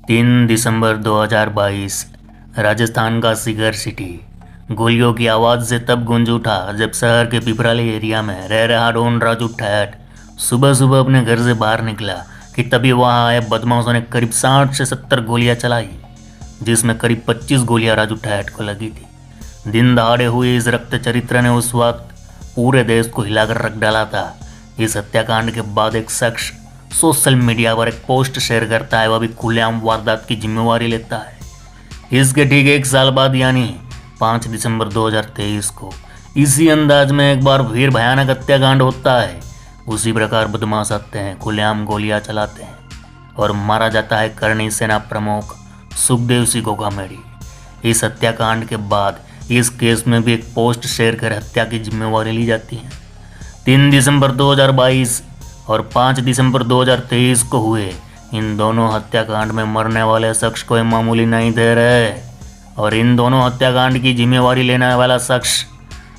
3 दिसंबर 2022 राजस्थान का सीकर सिटी। गोलियों की आवाज़ से तब गूंज उठा जब शहर के पिपराली एरिया में रह रहा डॉन राजू ठैठ सुबह सुबह अपने घर से बाहर निकला कि तभी वहां आए बदमाशों ने करीब 60 से 70 गोलियां चलाई, जिसमें करीब 25 गोलियां राजू ठैठ को लगी थी। दिन दहाड़े हुए इस रक्त चरित्र ने उस वक्त पूरे देश को हिलाकर रख डाला था। इस हत्याकांड के बाद एक शख्स सोशल मीडिया पर एक पोस्ट शेयर करता है, वह भी खुलेआम वारदात की जिम्मेवारी लेता है। इसके ठीक 1 साल बाद यानी 5 दिसंबर 2023 को इसी अंदाज में एक बार फिर भयानक हत्याकांड होता है। उसी प्रकार बदमाश आते हैं, खुलेआम गोलियां चलाते हैं और मारा जाता है करणी सेना प्रमुख सुखदेव सिंह गोगामेड़ी। इस हत्याकांड के बाद इस केस में भी एक पोस्ट शेयर कर हत्या की जिम्मेवारी ली जाती है। 3 दिसंबर 2022 और 5 दिसंबर 2023 को हुए इन दोनों हत्याकांड में मरने वाले शख्स कोई मामूली नहीं दे रहे और इन दोनों हत्याकांड की जिम्मेवारी लेने वाला शख्स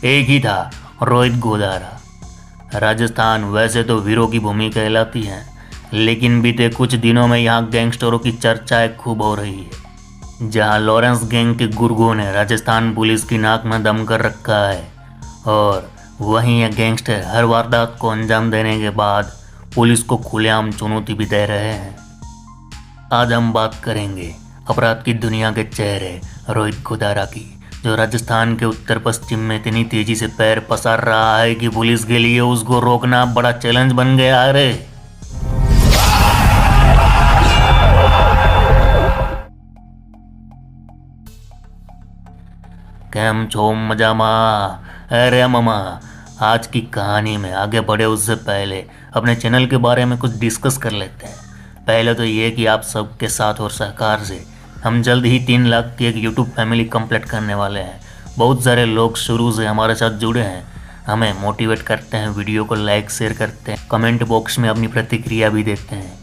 एक ही था, रोहित गोदारा। राजस्थान वैसे तो वीरों की भूमि कहलाती है, लेकिन बीते कुछ दिनों में यहाँ गैंगस्टरों की चर्चाएं खूब हो रही है। जहाँ लॉरेंस गैंग के गुर्गों ने राजस्थान पुलिस की नाक में दम कर रखा है और वहीं ये गैंगस्टर हर वारदात को अंजाम देने के बाद पुलिस को खुलेआम चुनौती भी दे रहे हैं। आज हम बात करेंगे अपराध की दुनिया के चेहरे रोहित गोदारा की, जो राजस्थान के उत्तर पश्चिम में इतनी तेजी से पैर पसार रहा है कि पुलिस के लिए उसको रोकना बड़ा चैलेंज बन गया है रे। केम छो मजामा? अरे मामा, आज की कहानी में आगे बढ़े उससे पहले अपने चैनल के बारे में कुछ डिस्कस कर लेते हैं। पहले तो ये कि आप सबके साथ और सहकार से हम जल्द ही 3 लाख की एक यूट्यूब फैमिली कंप्लीट करने वाले हैं। बहुत सारे लोग शुरू से हमारे साथ जुड़े हैं, हमें मोटिवेट करते हैं, वीडियो को लाइक शेयर करते हैं, कमेंट बॉक्स में अपनी प्रतिक्रिया भी देते हैं।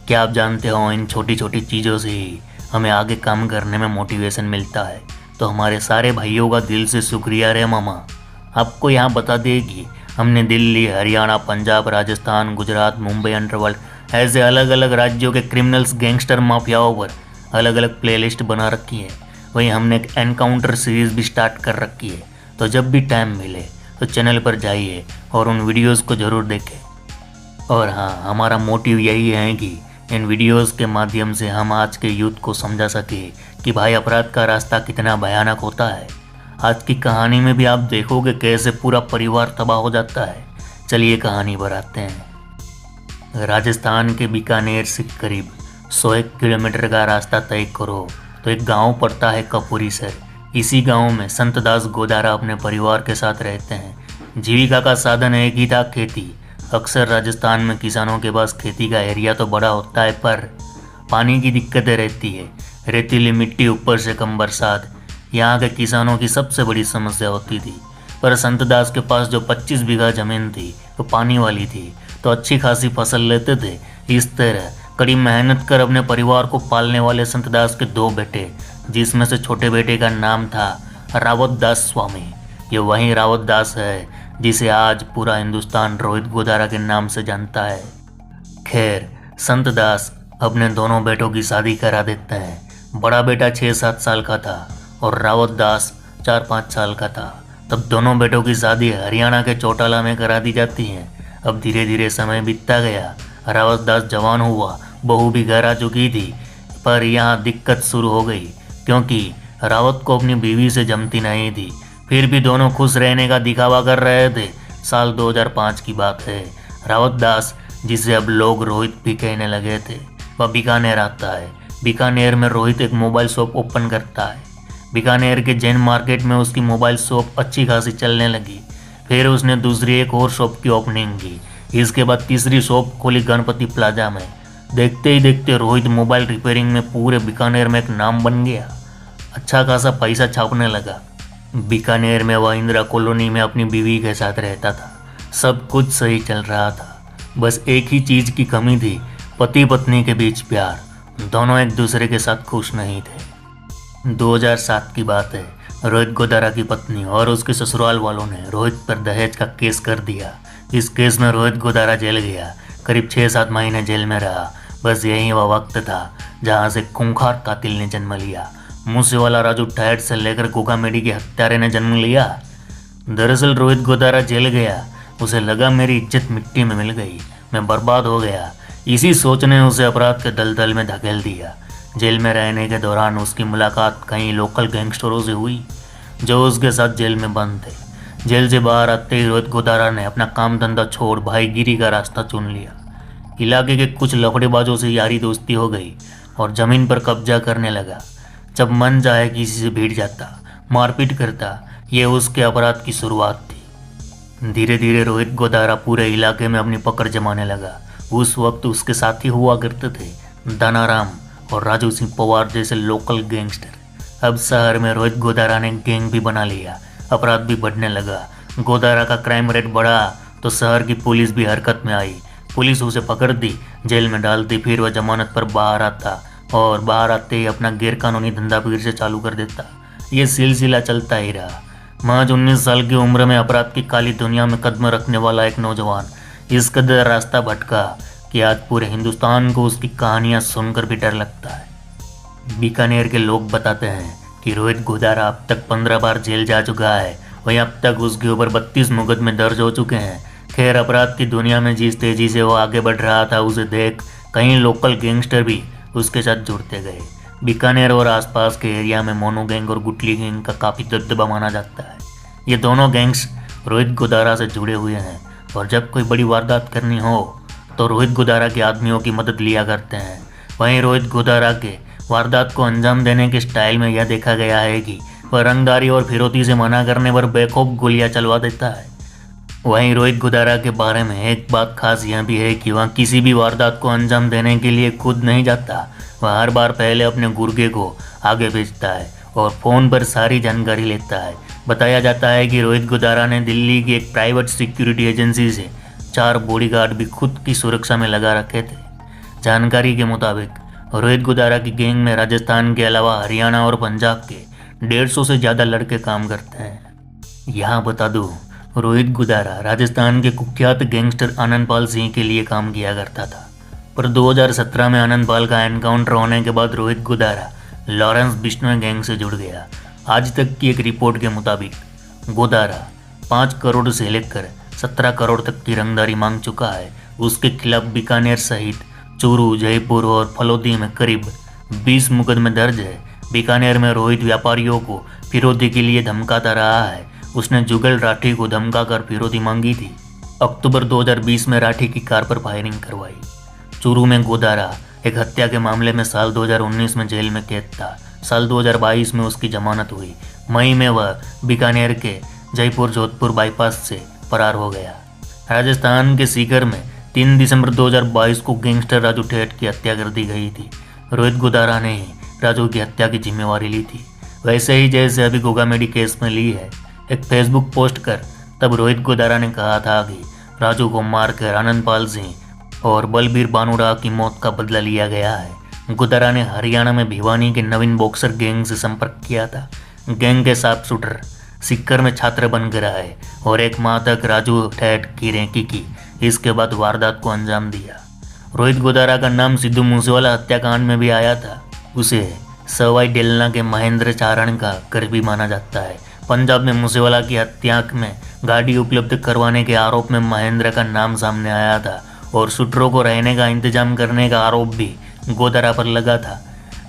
क्या आप जानते हो, इन छोटी छोटी चीज़ों से ही हमें आगे काम करने में मोटिवेशन मिलता है। तो हमारे सारे भाइयों का दिल से शुक्रिया रे मामा। आपको यहाँ बता दें कि हमने दिल्ली, हरियाणा, पंजाब, राजस्थान, गुजरात, मुंबई अंडरवर्ल्ड ऐसे अलग अलग राज्यों के क्रिमिनल्स, गैंगस्टर, माफियाओं पर अलग अलग प्लेलिस्ट बना रखी है। वहीं हमने एक एनकाउंटर सीरीज़ भी स्टार्ट कर रखी है। तो जब भी टाइम मिले तो चैनल पर जाइए और उन वीडियोज़ को ज़रूर देखें। और हाँ, हमारा मोटिव यही है कि इन वीडियोज़ के माध्यम से हम आज के यूथ को समझा सके कि भाई अपराध का रास्ता कितना भयानक होता है। आज की कहानी में भी आप देखोगे कैसे पूरा परिवार तबाह हो जाता है। चलिए कहानी पर आते हैं। राजस्थान के बीकानेर से करीब 101 किलोमीटर का रास्ता तय करो तो एक गांव पड़ता है कपूरीसर। इसी गांव में संतदास गोदारा अपने परिवार के साथ रहते हैं। जीविका का साधन एक ही था, खेती। अक्सर राजस्थान में किसानों के पास खेती का एरिया तो बड़ा होता है, पर पानी की दिक्कतें रहती है। रेतीली मिट्टी, ऊपर से कम बरसात, यहाँ के किसानों की सबसे बड़ी समस्या होती थी। पर संतदास के पास जो 25 बीघा जमीन थी वो पानी वाली थी, तो अच्छी खासी फसल लेते थे। इस तरह कड़ी मेहनत कर अपने परिवार को पालने वाले संतदास के 2 बेटे, जिसमें से छोटे बेटे का नाम था रावत दास स्वामी। ये वही रावत दास है जिसे आज पूरा हिंदुस्तान रोहित गोदारा के नाम से जानता है। खैर, संतदास अपने दोनों बेटों की शादी करा देते हैं। बड़ा बेटा 6-7 साल का था और रावत दास 4-5 साल का था। तब दोनों बेटों की शादी हरियाणा के चौटाला में करा दी जाती है। अब धीरे धीरे समय बीतता गया, रावत दास जवान हुआ, बहू भी घर आ चुकी थी। पर यहाँ दिक्कत शुरू हो गई, क्योंकि रावत को अपनी बीवी से जमती नहीं थी। फिर भी दोनों खुश रहने का दिखावा कर रहे थे। साल 2005 की बात है। रावत दास, जिसे अब लोग रोहित भी कहने लगे थे, वह बीकानेर आता है। बीकानेर में रोहित एक मोबाइल शॉप ओपन करता है। बीकानेर के जैन मार्केट में उसकी मोबाइल शॉप अच्छी खासी चलने लगी। फिर उसने दूसरी एक और शॉप की ओपनिंग की। इसके बाद तीसरी शॉप खोली गणपति प्लाजा में। देखते ही देखते रोहित मोबाइल रिपेयरिंग में पूरे बीकानेर में एक नाम बन गया। अच्छा खासा पैसा छापने लगा। बीकानेर में वह इंदिरा कॉलोनी में अपनी बीवी के साथ रहता था। सब कुछ सही चल रहा था, बस एक ही चीज़ की कमी थी, पति पत्नी के बीच प्यार। दोनों एक दूसरे के साथ खुश नहीं थे। 2007 की बात है। रोहित गोदारा की पत्नी और उसके ससुराल वालों ने रोहित पर दहेज का केस कर दिया। इस केस में रोहित गोदारा जेल गया। करीब 6-7 महीने जेल में रहा। बस यही वह वक्त था जहाँ से खूंखार कातिल ने जन्म लिया। मूसेवाला राजू ठैट से लेकर कोकामेडी के हत्यारे ने जन्म लिया। दरअसल रोहित गोदारा जेल गया, उसे लगा मेरी इज्जत मिट्टी में मिल गई, मैं बर्बाद हो गया। इसी सोच ने उसे अपराध के दलदल में धकेल दिया। जेल में रहने के दौरान उसकी मुलाकात कई लोकल गैंगस्टरों से हुई जो उसके साथ जेल में बंद थे। जेल से बाहर आते ही रोहित गोदारा ने अपना काम धंधा छोड़ भाईगिरी का रास्ता चुन लिया। इलाके के कुछ लफड़ेबाजों से यारी दोस्ती हो गई और ज़मीन पर कब्जा करने लगा। जब मन चाहे किसी से भिड़ जाता, मारपीट करता। ये उसके अपराध की शुरुआत थी। धीरे धीरे रोहित गोदारा पूरे इलाके में अपनी पकड़ जमाने लगा। उस वक्त उसके साथी हुआ करते थे दानाराम और राजू सिंह पवार जैसे लोकल गैंगस्टर। अब शहर में रोहित गोदारा ने गैंग भी बना लिया, अपराध भी बढ़ने लगा। गोदारा का क्राइम रेट बढ़ा तो शहर की पुलिस भी हरकत में आई। पुलिस उसे पकड़ दी, जेल में डाल दी, फिर वह जमानत पर बाहर आता और बाहर आते ही अपना गैरकानूनी धंधा फिर से चालू कर देता। ये सिलसिला चलता ही रहा। महज 19 साल की उम्र में अपराध की काली दुनिया में कदम रखने वाला एक नौजवान इस कदर रास्ता भटका कि आज पूरे हिंदुस्तान को उसकी कहानियां सुनकर भी डर लगता है। बीकानेर के लोग बताते हैं कि रोहित गोदारा अब तक 15 बार जेल जा चुका है। वहीं अब तक उसके ऊपर 32 मुकदमे दर्ज हो चुके हैं। खैर, अपराध की दुनिया में जिस तेजी से वो आगे बढ़ रहा था, उसे देख कई लोकल गैंगस्टर भी उसके साथ जुड़ते गए। बीकानेर और आसपास के एरिया में मोनो गैंग और गुटली गैंग का काफ़ी दबदबा माना जाता है। ये दोनों गैंग्स रोहित गोदारा से जुड़े हुए हैं और जब कोई बड़ी वारदात करनी हो तो रोहित गोदारा के आदमियों की मदद लिया करते हैं। वहीं रोहित गोदारा के वारदात को अंजाम देने के स्टाइल में यह देखा गया है कि वह रंगदारी और फिरौती से मना करने पर बेखौफ गोलियां चलवा देता है। वहीं रोहित गोदारा के बारे में एक बात खास यह भी है कि वह किसी भी वारदात को अंजाम देने के लिए खुद नहीं जाता। वह हर बार पहले अपने गुर्गे को आगे भेजता है और फ़ोन पर सारी जानकारी लेता है। बताया जाता है कि रोहित गोदारा ने दिल्ली की एक प्राइवेट सिक्योरिटी एजेंसी से 4 बॉडीगार्ड भी खुद की सुरक्षा में लगा रखे थे। जानकारी के मुताबिक रोहित गोदारा की गैंग में राजस्थान के अलावा हरियाणा और पंजाब के 150 से ज़्यादा लड़के काम करते हैं। यहाँ बता दूँ, रोहित गोदारा राजस्थान के कुख्यात गैंगस्टर आनंदपाल सिंह के लिए काम किया करता था। पर 2017 में आनंदपाल का एनकाउंटर होने के बाद रोहित गोदारा लॉरेंस बिश्नोई गैंग से जुड़ गया। आज तक की एक रिपोर्ट के मुताबिक गोदारा 5 करोड़ से लेकर 17 करोड़ तक की रंगदारी मांग चुका है। उसके खिलाफ बीकानेर सहित चूरू, जयपुर और फलोदी में करीब 20 मुकदमे दर्ज है। बीकानेर में रोहित व्यापारियों को फिरौती के लिए धमकाता रहा है। उसने जुगल राठी को धमकाकर फिरौती मांगी थी। अक्टूबर 2020 में राठी की कार पर फायरिंग करवाई। चूरू में गोदारा एक हत्या के मामले में साल 2019 में जेल में कैद था। साल 2022 में उसकी जमानत हुई। मई में वह बीकानेर के जयपुर जोधपुर बाईपास से फरार हो गया। राजस्थान के सीकर में 3 दिसंबर 2022 को गैंगस्टर राजू ठेठ की हत्या कर दी गई थी। रोहित गोदारा ने ही राजू की हत्या की जिम्मेवारी ली थी, वैसे ही जैसे अभी कोकामेडी केस में ली है। एक फेसबुक पोस्ट कर तब रोहित गोदारा ने कहा था कि राजू को मारकर आनंदपाल सिंह और बलबीर बानुड़ा की मौत का बदला लिया गया है। गोदारा ने हरियाणा में भिवानी के नवीन बॉक्सर गैंग से संपर्क किया था। गैंग के साथ शूटर सीकर में छात्र बन गया है और 1 माह तक राजू ठेठ की रेकी की। इसके बाद वारदात को अंजाम दिया। रोहित गोदारा का नाम सिद्धू मूसेवाला हत्याकांड में भी आया था। उसे सवाई डेलना के महेंद्र चारण का करीबी माना जाता है। पंजाब में मूसेवाला की हत्या में गाड़ी उपलब्ध करवाने के आरोप में महेंद्र का नाम सामने आया था और शूटरों को रहने का इंतजाम करने का आरोप भी गोदारा पर लगा था।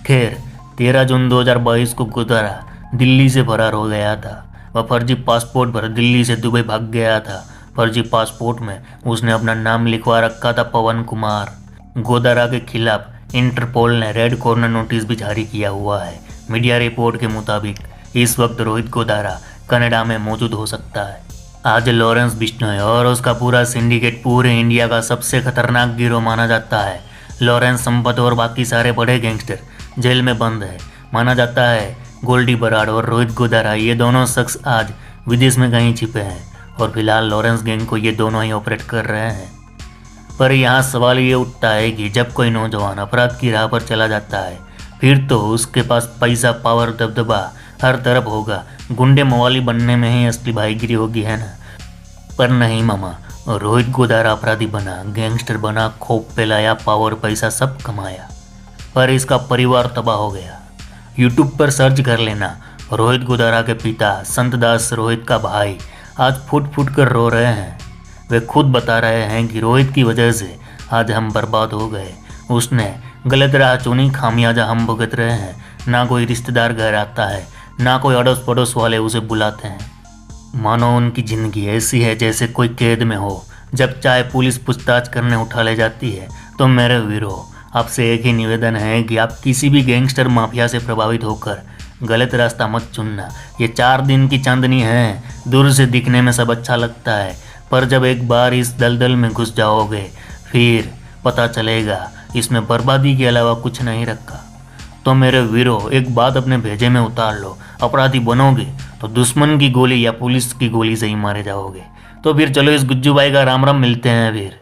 खैर, 13 जून 2022 को गोदारा दिल्ली से फरार हो गया था। वह फर्जी पासपोर्ट पर दिल्ली से दुबई भाग गया था। फर्जी पासपोर्ट में उसने अपना नाम लिखवा रखा था पवन कुमार। गोदारा के खिलाफ इंटरपोल ने रेड कॉर्नर नोटिस भी जारी किया हुआ है। मीडिया रिपोर्ट के मुताबिक इस वक्त रोहित गोदारा कनाडा में मौजूद हो सकता है। आज लॉरेंस बिश्नोई और उसका पूरा सिंडिकेट पूरे इंडिया का सबसे खतरनाक गिरोह माना जाता है। लॉरेंस संपत और बाकी सारे बड़े गैंगस्टर जेल में बंद है। माना जाता है गोल्डी बराड़ और रोहित गोदारा ये दोनों शख्स आज विदेश में कहीं छिपे हैं और फिलहाल लॉरेंस गैंग को ये दोनों ही ऑपरेट कर रहे हैं। पर यहाँ सवाल ये उठता है कि जब कोई नौजवान अपराध की राह पर चला जाता है, फिर तो उसके पास पैसा, पावर, दबदबा हर तरफ होगा। गुंडे मवाली बनने में ही असली भाईगिरी होगी, है ना? पर नहीं मामा, और रोहित गोदारा अपराधी बना, गैंगस्टर बना, खूब पिलाया, पावर पैसा सब कमाया, पर इसका परिवार तबाह हो गया। यूट्यूब पर सर्च कर लेना, रोहित गोदारा के पिता संत दास रोहित का भाई आज फूट फूट कर रो रहे हैं। वे खुद बता रहे हैं कि रोहित की वजह से आज हम बर्बाद हो गए। उसने गलत राह चुनी, खामियाजा हम भुगत रहे हैं। ना कोई रिश्तेदार घर आता है, ना कोई अड़ोस पड़ोस वाले उसे बुलाते हैं। मानो उनकी ज़िंदगी ऐसी है जैसे कोई कैद में हो। जब चाहे पुलिस पूछताछ करने उठा ले जाती है। तो मेरे वीरो, आपसे एक ही निवेदन है कि आप किसी भी गैंगस्टर माफिया से प्रभावित होकर गलत रास्ता मत चुनना। ये 4 दिन की चांदनी है, दूर से दिखने में सब अच्छा लगता है, पर जब एक बार इस दलदल में घुस जाओगे फिर पता चलेगा इसमें बर्बादी के अलावा कुछ नहीं रखा। तो मेरे वीरो, एक बात अपने भेजे में उतार लो, अपराधी बनोगे तो दुश्मन की गोली या पुलिस की गोली से ही मारे जाओगे। तो फिर चलो इस गुज्जू भाई का राम राम, मिलते हैं फिर।